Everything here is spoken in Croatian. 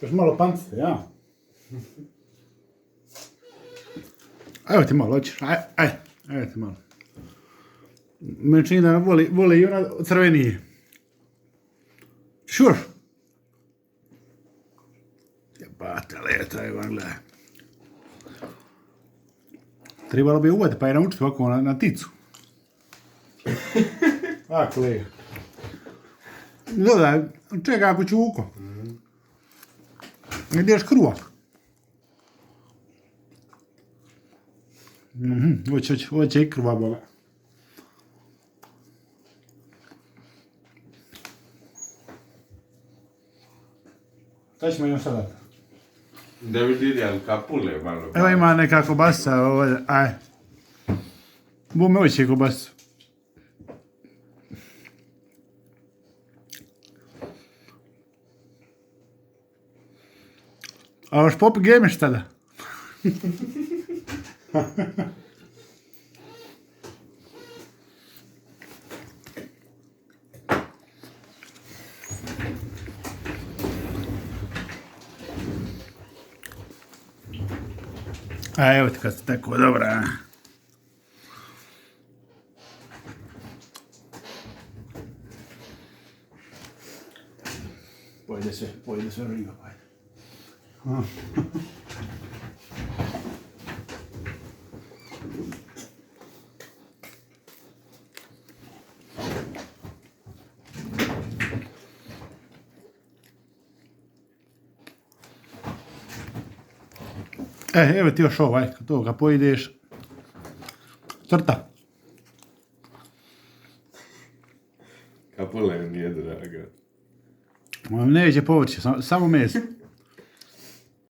Još malo pancite, ja? Evo ti malo, hoćeš? Evo ti malo. Meni čini da voli i ona crvenije. Šur! Jebate, leta je vam, gledaj. Trebalo bi uvati pa je naučiti ovako na ticu. A, kolega. Gledaj, čekaj ako čuko. Gdje je škruvak? Ovo će i krva, boga. Šta ćemo još sada? Da vidi ali kapule malo. Evo ima neka kobasa ovdje, aj. Bome hoće kobasu. A još popi gemiš tada? A evo ti kad ste tako dobra. Pojede sve riba, pojede. Evo ti još ovaj, kad to ga pojedeš, crta. Kapule nije draga. Neće povrće, samo meso.